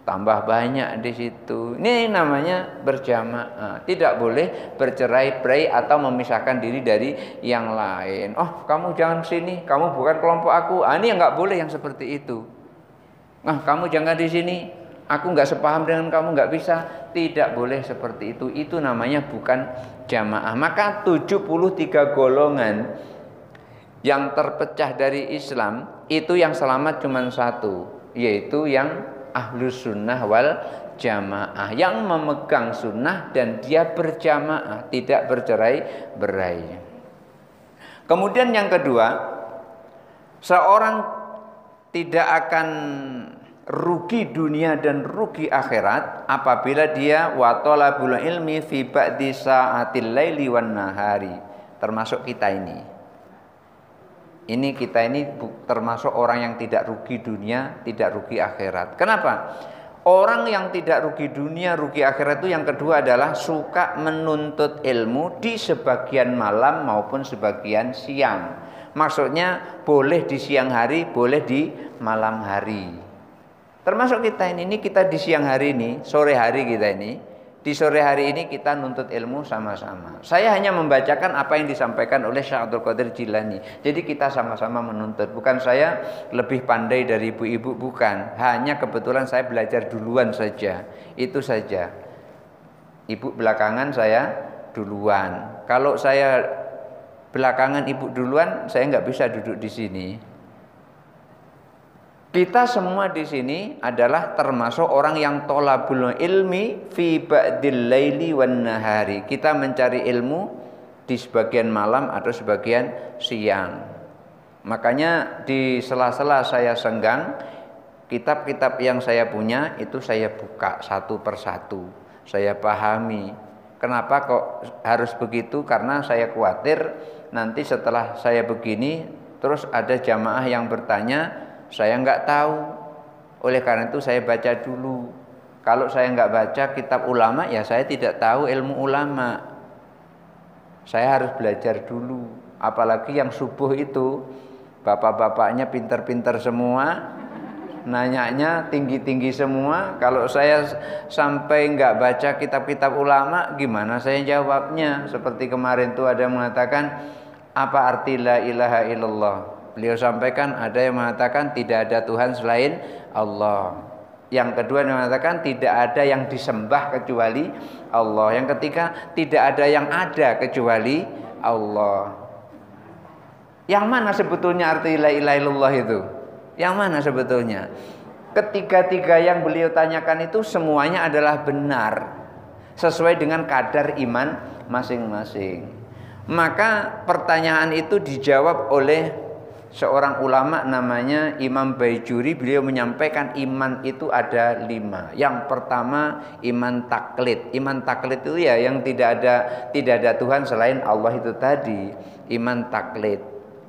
Tambah banyak di situ. Ini namanya berjamaah. Tidak boleh bercerai-berai atau memisahkan diri dari yang lain. Oh, kamu jangan sini, kamu bukan kelompok aku. Ini yang nggak boleh yang seperti itu. Kamu jangan di sini. Aku nggak sepaham dengan kamu, nggak bisa. Tidak boleh seperti itu. Itu namanya bukan jamaah. Maka 73 golongan yang terpecah dari Islam itu yang selamat cuma satu, yaitu yang ahlus sunnah wal jamaah, yang memegang sunnah dan dia berjamaah, tidak bercerai-berai. Kemudian yang kedua, seorang tidak akan rugi dunia dan rugi akhirat apabila dia wa talabul ilmi fi ba'di sa'atil laili wan nahari. Termasuk kita ini. Kita ini termasuk orang yang tidak rugi dunia, tidak rugi akhirat. Kenapa? Orang yang tidak rugi dunia, rugi akhirat itu yang kedua adalah suka menuntut ilmu di sebagian malam maupun sebagian siang. Maksudnya boleh di siang hari, boleh di malam hari. Termasuk kita ini kita di siang hari ini, sore hari kita ini, di sore hari ini kita nuntut ilmu sama-sama. Saya hanya membacakan apa yang disampaikan oleh Syekh Abdul Qadir Jilani. Jadi kita sama-sama menuntut. Bukan saya lebih pandai dari ibu-ibu, bukan. Hanya kebetulan saya belajar duluan saja. Itu saja. Ibu belakangan, saya duluan. Kalau saya belakangan, ibu duluan, saya nggak bisa duduk di sini. Kita semua di sini adalah termasuk orang yang tolabul ilmi fi ba'dil laili wan nahari. Kita mencari ilmu di sebagian malam atau sebagian siang. Makanya di sela-sela saya senggang, kitab-kitab yang saya punya itu saya buka satu persatu. Saya pahami. Kenapa kok harus begitu? Karena saya khawatir nanti setelah saya begini terus ada jamaah yang bertanya, saya nggak tahu. Oleh karena itu saya baca dulu. Kalau saya nggak baca kitab ulama, ya saya tidak tahu ilmu ulama. Saya harus belajar dulu. Apalagi yang subuh itu, bapak-bapaknya pinter-pinter semua, nanyanya tinggi-tinggi semua. Kalau saya sampai nggak baca kitab-kitab ulama, gimana saya jawabnya? Seperti kemarin tuh ada yang mengatakan, apa arti la ilaha illallah? Beliau sampaikan ada yang mengatakan tidak ada Tuhan selain Allah. Yang kedua yang mengatakan tidak ada yang disembah kecuali Allah. Yang ketiga tidak ada yang ada kecuali Allah. Yang mana sebetulnya arti la ilaha illallah itu? Yang mana sebetulnya? Ketiga-tiga yang beliau tanyakan itu semuanya adalah benar, sesuai dengan kadar iman masing-masing. Maka pertanyaan itu dijawab oleh seorang ulama namanya Imam Baijuri. Beliau menyampaikan iman itu ada 5. Yang pertama iman taklid. Iman taklid itu ya yang tidak ada Tuhan selain Allah itu tadi. Iman taklid.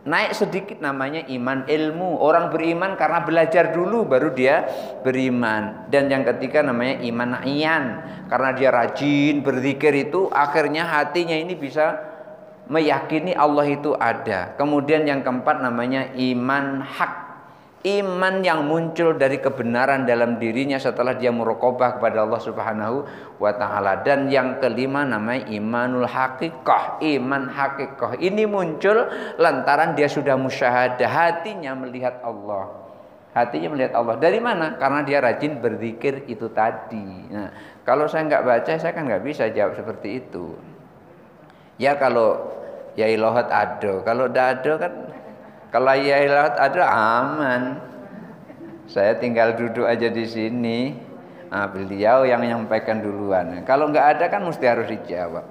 Naik sedikit namanya iman ilmu. Orang beriman karena belajar dulu baru dia beriman. Dan yang ketiga namanya iman ayan. Karena dia rajin berzikir itu akhirnya hatinya ini bisa meyakini Allah itu ada. Kemudian yang keempat namanya iman hak. iman yang muncul dari kebenaran dalam dirinya setelah dia muraqabah kepada Allah Subhanahu wa taala. Dan yang kelima namanya imanul haqiqah, iman haqiqah. Ini muncul lantaran dia sudah musyahadah, hatinya melihat Allah. Hatinya melihat Allah. Dari mana? Karena dia rajin berzikir itu tadi. Nah, kalau saya nggak baca, saya kan nggak bisa jawab seperti itu. Ya kalau ya ilahat ado, kalau tidak ada kan, kalau ya ilahat ada aman. Saya tinggal duduk aja di sini. Nah, beliau yang menyampaikan duluan. Kalau nggak ada kan mesti harus dijawab.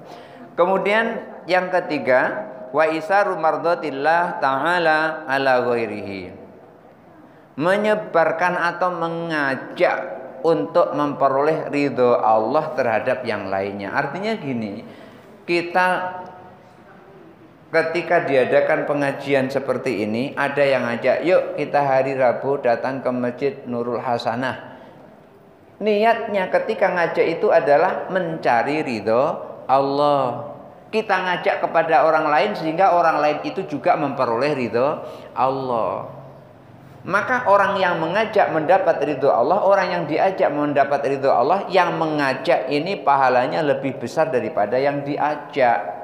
Kemudian yang ketiga, wa isaru mardatillah ta'ala ala ghairihi. Menyebarkan atau mengajak untuk memperoleh ridho Allah terhadap yang lainnya. Artinya gini, kita ketika diadakan pengajian seperti ini, ada yang ngajak, yuk kita hari Rabu datang ke Masjid Nurul Hasanah. Niatnya ketika ngajak itu adalah mencari ridho Allah. Kita ngajak kepada orang lain sehingga orang lain itu juga memperoleh ridho Allah. Maka orang yang mengajak mendapat ridho Allah, orang yang diajak mendapat ridho Allah, yang mengajak ini pahalanya lebih besar daripada yang diajak.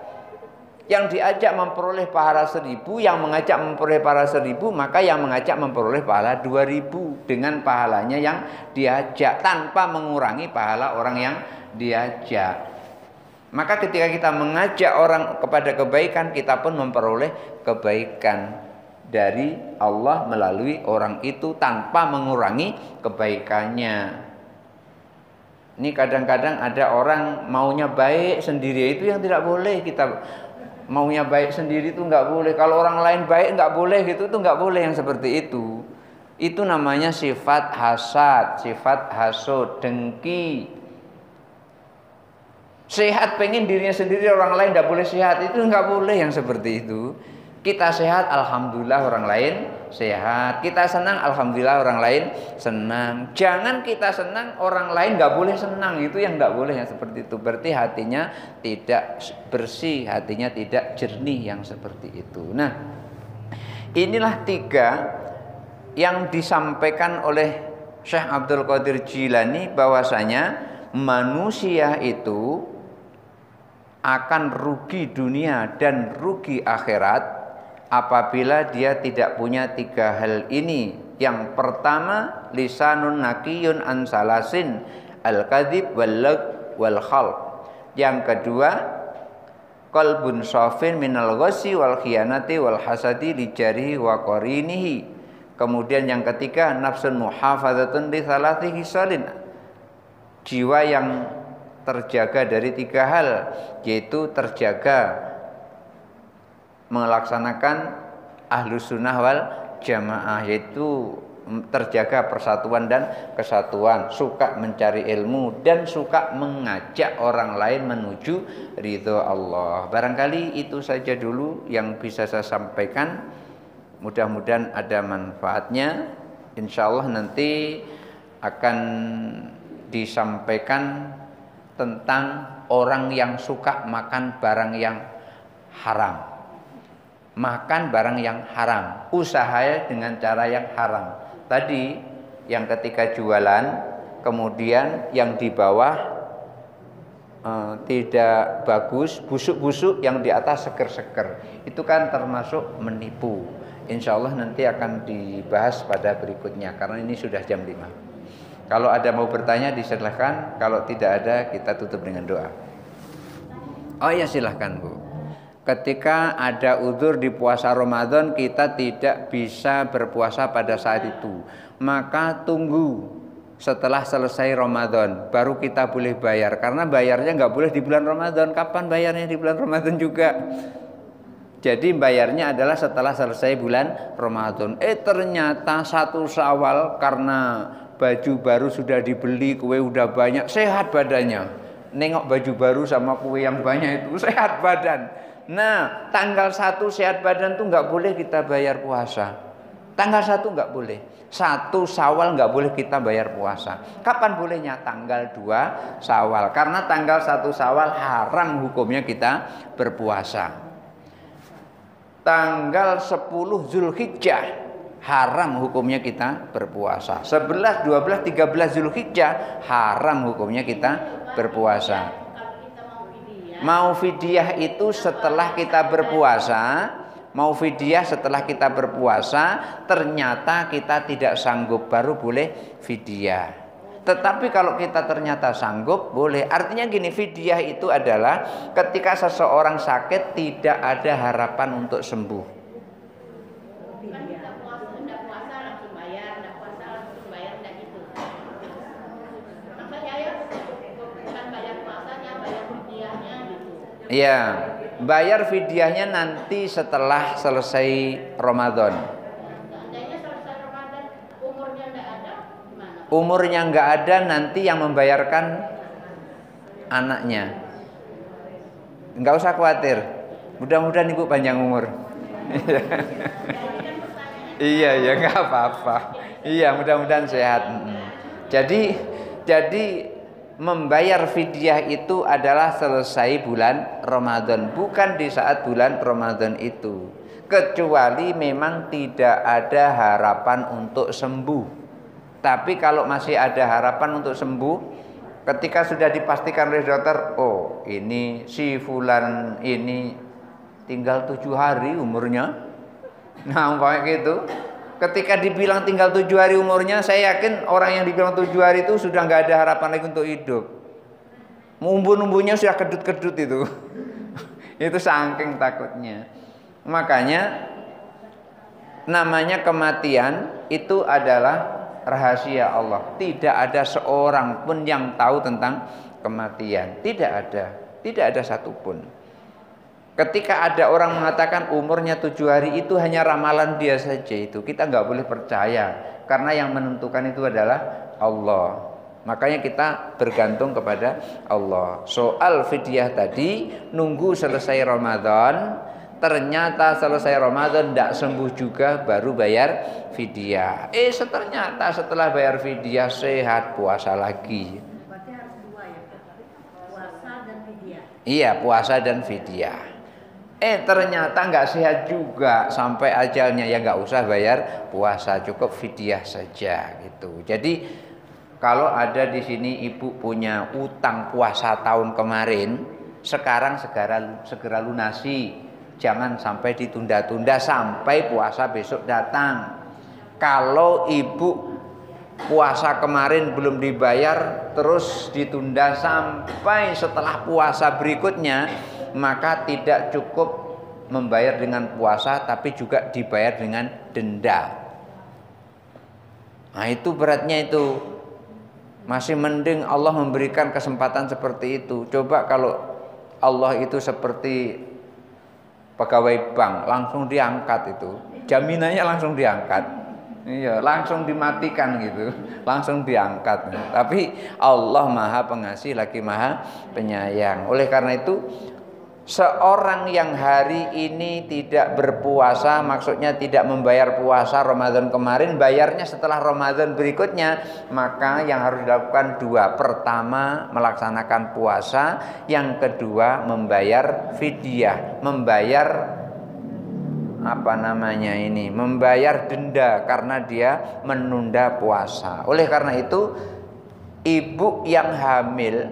Yang diajak memperoleh pahala 1000, yang mengajak memperoleh pahala 1000, maka yang mengajak memperoleh pahala 2000 dengan pahalanya yang diajak, tanpa mengurangi pahala orang yang diajak. Maka ketika kita mengajak orang kepada kebaikan, kita pun memperoleh kebaikan dari Allah melalui orang itu tanpa mengurangi kebaikannya. Ini kadang-kadang ada orang maunya baik sendiri, itu yang tidak boleh. Kita maunya baik sendiri itu nggak boleh. Kalau orang lain baik nggak boleh gitu, itu nggak boleh yang seperti itu. Itu namanya sifat hasad, sifat hasud, dengki. Sehat pengen dirinya sendiri, orang lain nggak boleh sehat, itu nggak boleh yang seperti itu. Kita sehat, alhamdulillah orang lain sehat. Kita senang, alhamdulillah orang lain senang. Jangan kita senang, orang lain nggak boleh senang. Itu yang nggak boleh yang seperti itu. Berarti hatinya tidak bersih, hatinya tidak jernih yang seperti itu. Nah, inilah 3 yang disampaikan oleh Syekh Abdul Qadir Jilani, bahwasanya manusia itu akan rugi dunia dan rugi akhirat apabila dia tidak punya 3 hal ini. Yang pertama, lisanun nakiyun an salasin, al-kadzib wal-lag wal-khalq. Yang kedua, qalbun shafin minal ghassi wal khiyanati wal hasadi li jarihi wa qarinihi. Kemudian yang ketiga, nafsun muhafadzatun li thalathi hisalin. Jiwa yang terjaga dari 3 hal, yaitu terjaga melaksanakan ahlus sunnah wal jamaah, yaitu terjaga persatuan dan kesatuan, suka mencari ilmu dan suka mengajak orang lain menuju ridho Allah. Barangkali itu saja dulu yang bisa saya sampaikan. Mudah-mudahan ada manfaatnya. Insya Allah nanti akan disampaikan tentang orang yang suka makan barang yang haram. Makan barang yang haram, usahanya dengan cara yang haram. Tadi yang ketika jualan, kemudian yang di bawah tidak bagus, busuk-busuk, yang di atas seger-seger, itu kan termasuk menipu. Insya Allah nanti akan dibahas pada berikutnya, karena ini sudah jam 5. Kalau ada mau bertanya disilahkan, kalau tidak ada kita tutup dengan doa. Oh ya, silahkan Bu. Ketika ada uzur di puasa Ramadan, kita tidak bisa berpuasa pada saat itu, maka tunggu setelah selesai Ramadan baru kita boleh bayar, karena bayarnya nggak boleh di bulan Ramadan. Kapan bayarnya? Di bulan Ramadan juga. Jadi bayarnya adalah setelah selesai bulan Ramadan. Ternyata 1 Syawal karena baju baru sudah dibeli, kue udah banyak, sehat badannya. Nengok baju baru sama kue yang banyak itu, sehat badan. Nah, tanggal 1 sehat badan tuh nggak boleh kita bayar puasa. Tanggal 1 nggak boleh. 1 Syawal nggak boleh kita bayar puasa. Kapan bolehnya? Tanggal 2 Syawal. Karena tanggal 1 Syawal haram hukumnya kita berpuasa. Tanggal 10 Zulhijjah haram hukumnya kita berpuasa. 11, 12, 13 Zulhijjah haram hukumnya kita berpuasa. Mau fidyah itu setelah kita berpuasa. Mau fidyah setelah kita berpuasa, ternyata kita tidak sanggup, baru boleh fidyah. Tetapi kalau kita ternyata sanggup, boleh. Artinya gini, fidyah itu adalah ketika seseorang sakit tidak ada harapan untuk sembuh. Kan kita puasa langsung bayar, enggak puasa langsung bayar, enggak gitu. Maksudnya ya bukan bayar puasanya, bayar fidyahnya gitu. Iya, bayar fidyahnya nanti setelah selesai Ramadan. Seandainya selesai Ramadan umurnya enggak ada, gimana? Umurnya nggak ada, nanti yang membayarkan anaknya. Nggak usah khawatir. Mudah-mudahan ibu panjang umur. Iya, nggak apa-apa. Iya, mudah-mudahan sehat. Jadi membayar fidyah itu adalah selesai bulan Ramadan, bukan di saat bulan Ramadan itu. Kecuali memang tidak ada harapan untuk sembuh. Tapi kalau masih ada harapan untuk sembuh, ketika sudah dipastikan oleh dokter, oh ini si fulan ini tinggal 7 hari umurnya. Nah, umpamanya gitu. Ketika dibilang tinggal 7 hari umurnya, saya yakin orang yang dibilang 7 hari itu sudah nggak ada harapan lagi untuk hidup. Umbu-umbunya sudah kedut-kedut itu. Itu saking takutnya. Makanya namanya kematian itu adalah rahasia Allah. Tidak ada seorang pun yang tahu tentang kematian. Tidak ada satupun. Ketika ada orang mengatakan umurnya 7 hari, itu hanya ramalan dia saja itu. Kita nggak boleh percaya, karena yang menentukan itu adalah Allah. Makanya kita bergantung kepada Allah. Soal fidyah tadi, nunggu selesai Ramadan, ternyata selesai Ramadan tidak sembuh juga, baru bayar fidyah. Ternyata setelah bayar fidyah sehat, puasa lagi. Berarti harus 2 ya, puasa dan fidyah. Iya, puasa dan fidyah. Ternyata nggak sehat juga sampai ajalnya, ya nggak usah bayar puasa, cukup fidyah saja gitu. Jadi kalau ada di sini ibu punya utang puasa tahun kemarin, sekarang segera lunasi, jangan sampai ditunda-tunda sampai puasa besok datang. Kalau ibu puasa kemarin belum dibayar terus ditunda sampai setelah puasa berikutnya, maka tidak cukup membayar dengan puasa, tapi juga dibayar dengan denda. Nah, itu beratnya itu. Masih mending Allah memberikan kesempatan seperti itu. Coba kalau Allah itu seperti pegawai bank, langsung diangkat itu. Jaminannya langsung diangkat. Iya, langsung dimatikan gitu. Langsung diangkat. Tapi Allah Maha Pengasih lagi Maha Penyayang. Oleh karena itu, seorang yang hari ini tidak berpuasa, maksudnya tidak membayar puasa Ramadan kemarin, bayarnya setelah Ramadan berikutnya, maka yang harus dilakukan 2. Pertama, melaksanakan puasa. Yang kedua, membayar fidyah, membayar membayar denda karena dia menunda puasa. Oleh karena itu, ibu yang hamil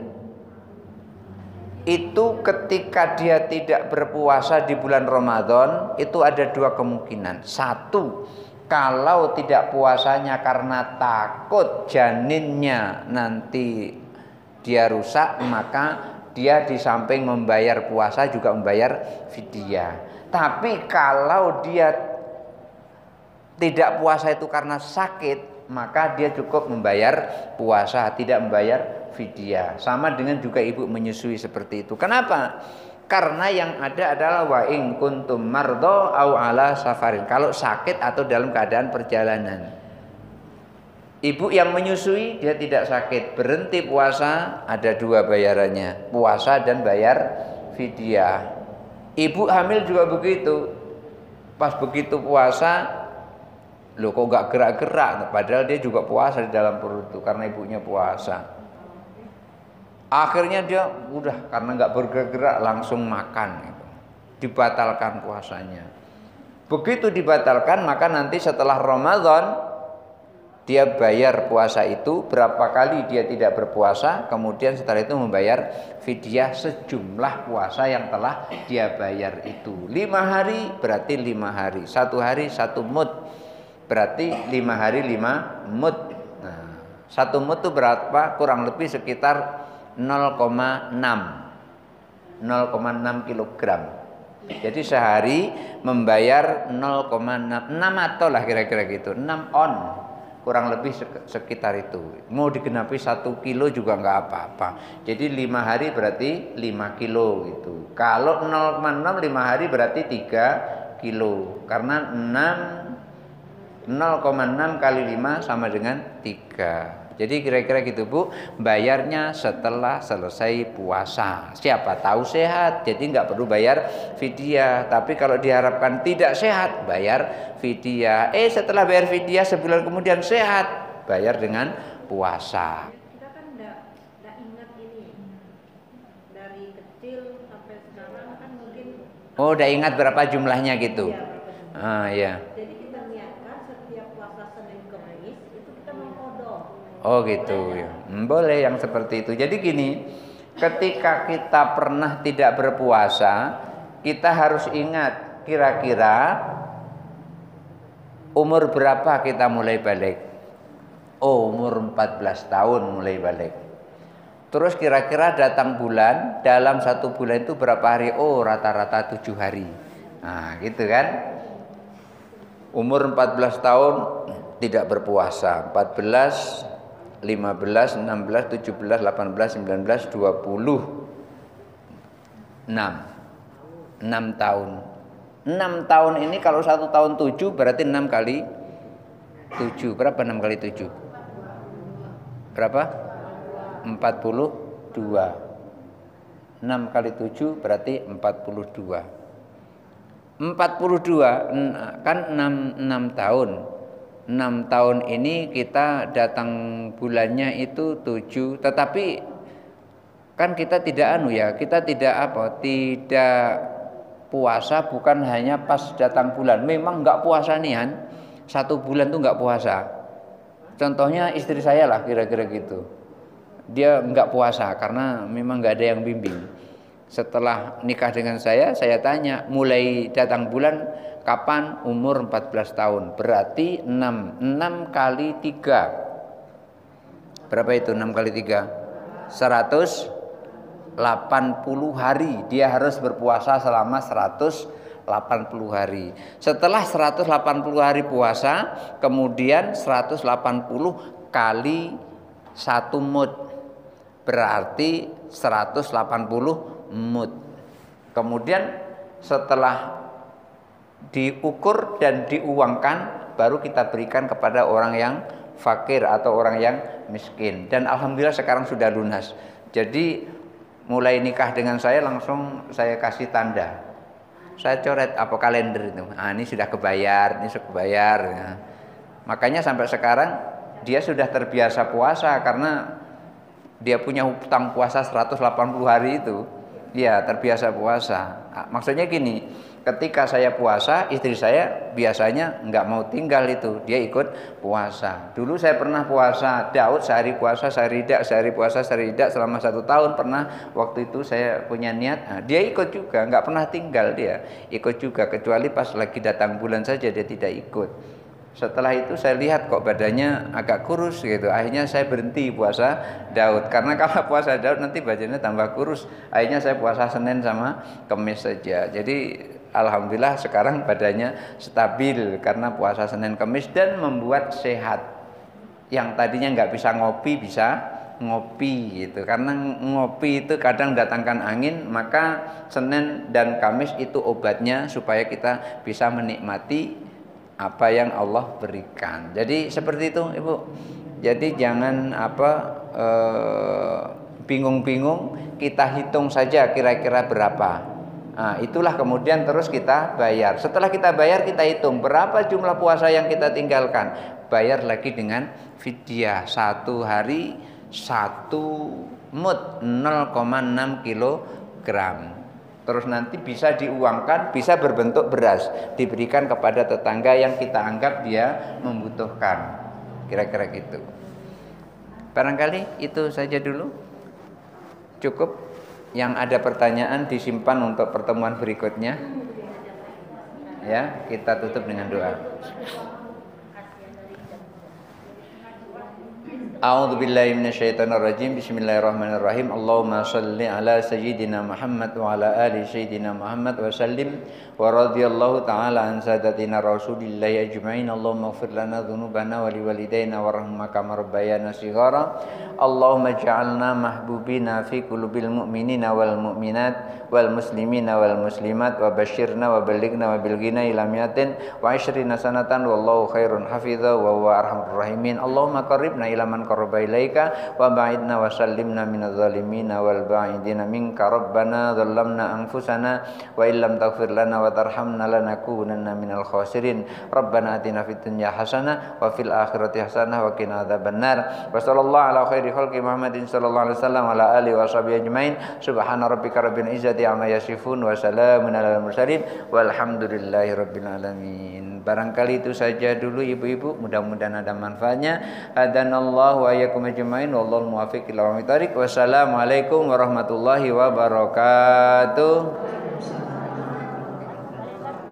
itu ketika dia tidak berpuasa di bulan Ramadan, itu ada 2 kemungkinan. 1, kalau tidak puasanya karena takut janinnya nanti dia rusak, maka dia di samping membayar puasa juga membayar fidyah. Tapi kalau dia tidak puasa itu karena sakit, maka dia cukup membayar puasa, tidak membayar fidyah. Sama dengan juga ibu menyusui seperti itu. Kenapa? Karena yang ada adalah wa in kuntum mardho au ala safarin. Kalau sakit atau dalam keadaan perjalanan. Ibu yang menyusui dia tidak sakit, berhenti puasa, ada 2 bayarannya, puasa dan bayar fidyah. Ibu hamil juga begitu. Pas begitu puasa, loh kok gak gerak-gerak, padahal dia juga puasa di dalam perut itu karena ibunya puasa. Akhirnya dia karena gak bergerak-gerak langsung makan gitu. Dibatalkan puasanya. Begitu dibatalkan, maka nanti setelah Ramadan dia bayar puasa itu, berapa kali dia tidak berpuasa, kemudian setelah itu membayar fidyah sejumlah puasa yang telah dia bayar itu. 5 hari berarti 5 hari, 1 hari 1 mud, berarti 5 hari 5 mud. Nah, 1 mud itu berapa? Kurang lebih sekitar 0,6 kilogram. Jadi sehari membayar 0,6 atau lah kira-kira gitu, 6 on, kurang lebih sekitar itu. Mau digenapi 1 kilo juga nggak apa-apa. Jadi 5 hari berarti 5 kilo gitu. Kalau 0,6 5 hari berarti 3 kilo. Karena 0,6 kali 5 sama dengan 3. Jadi kira-kira gitu Bu, bayarnya setelah selesai puasa. Siapa tahu sehat, jadi nggak perlu bayar fidyah. Tapi kalau diharapkan tidak sehat, bayar fidyah. Setelah bayar fidyah sebulan kemudian sehat, bayar dengan puasa. Kita kan nggak ingat ini dari kecil sampai sekarang kan mungkin. Oh, udah ingat berapa jumlahnya gitu? Iya, Ya. Jadi kita niatkan setiap puasa Senin Kemis itu kita mengkodok. Oh gitu ya. Boleh yang seperti itu. Jadi gini, ketika kita pernah tidak berpuasa, kita harus ingat kira-kira umur berapa kita mulai balik. Oh, umur 14 tahun mulai balik. Terus kira-kira datang bulan, dalam 1 bulan itu berapa hari? Oh, rata-rata 7 hari. Nah gitu kan. Umur 14 tahun tidak berpuasa. 14, 15, 16, 17, 18, 19, 20. 6 tahun. 6 tahun ini kalau 1 tahun 7 berarti 6 kali 7. Berapa 6 kali 7? Berapa? 42. 6 kali 7 berarti 42. 42 kan 6 tahun. 6 tahun ini kita datang bulannya itu 7, tetapi kan kita tidak kita tidak puasa bukan hanya pas datang bulan. Memang enggak puasa nian, 1 bulan tuh enggak puasa. Contohnya istri saya lah kira-kira gitu. Dia enggak puasa karena memang enggak ada yang bimbing. Setelah nikah dengan saya tanya, mulai datang bulan kapan? Umur 14 tahun. Berarti 6 kali 3. Berapa itu 6 kali 3? 180 hari. Dia harus berpuasa selama 180 hari. Setelah 180 hari puasa, kemudian 180 kali 1 mud. Berarti 180 mud. Kemudian setelah diukur dan diuangkan, baru kita berikan kepada orang yang fakir atau orang yang miskin. Dan alhamdulillah sekarang sudah lunas. Jadi mulai nikah dengan saya langsung saya kasih tanda. Saya coret apa kalender itu. Ini sudah kebayar, ini sudah kebayar. Ya. Makanya sampai sekarang dia sudah terbiasa puasa karena dia punya hutang puasa 180 hari itu. Ya, terbiasa puasa. Maksudnya gini, ketika saya puasa, istri saya biasanya nggak mau tinggal itu, dia ikut puasa. Dulu saya pernah puasa, Daud sehari puasa, sehari tidak, sehari puasa, sehari tidak selama 1 tahun pernah. Waktu itu saya punya niat, dia ikut juga, nggak pernah tinggal dia, ikut juga. Kecuali pas lagi datang bulan saja dia tidak ikut. Setelah itu saya lihat kok badannya agak kurus gitu. Akhirnya saya berhenti puasa Daud. Karena kalau puasa Daud nanti badannya tambah kurus. Akhirnya saya puasa Senin sama Kamis saja. Jadi alhamdulillah sekarang badannya stabil karena puasa Senin Kamis dan membuat sehat. Yang tadinya nggak bisa ngopi bisa ngopi gitu. Karena ngopi itu kadang datangkan angin, maka Senin dan Kamis itu obatnya supaya kita bisa menikmati apa yang Allah berikan. Jadi seperti itu Ibu. Jadi jangan bingung-bingung, kita hitung saja kira-kira berapa. Nah, itulah kemudian terus kita bayar. Setelah kita bayar kita hitung berapa jumlah puasa yang kita tinggalkan. Bayar lagi dengan fidyah. 1 hari 1 mud 0,6 kilogram. terus nanti bisa diuangkan, bisa berbentuk beras, diberikan kepada tetangga yang kita anggap dia membutuhkan. Kira-kira gitu. Barangkali itu saja dulu. Cukup. Yang ada pertanyaan disimpan untuk pertemuan berikutnya. Ya, kita tutup dengan doa. A'udzu billahi minasyaitonir rajim. Bismillahirrahmanirrahim. Allahumma shalli ala sayyidina Muhammad wa ala ali sayyidina Muhammad wa sallim wa radhiyallahu ta'ala an sadatina Rasulillahi ajma'in. Allahumma ighfir lana dzunubana wa liwalidayna warhamna kama rabbayana shighara. Allahumma ij'alna mahbubina fi qulubil mu'minina wal mu'minat wal muslimina wal muslimat wa basyirna wa ballighna wa bil ghina ila miatin wa 20 sanatan wallahu khairun hafidza wa huwa arhamur rahimin. Allahumma qarribna ila man qarraba ilaika wa ba'idna wa sallimna minadh zalimina wal ba'idina minka rabbana dhallamna anfusana wa illam taghfir lana wa tarhamna lanakunanna minal khasirin. Rabbana atina fid dunya hasanah wa fil akhirati hasanah wa qina adzabannar. Wa sallallahu ala khairi khalqi Muhammadin sallallahu alaihi wasallam wa ala alihi washabihi ajmain. Subhana rabbika rabbil izzati amma yasifun wa salamun alal mursalin walhamdulillahi rabbil alamin. Barangkali itu saja dulu ibu-ibu, mudah-mudahan ada manfaatnya. Hadanallahu wa iyyakum ajmain wallahu muwaffiq ila aqwamit thoriq. Wassalamualaikum warahmatullahi wabarakatuh.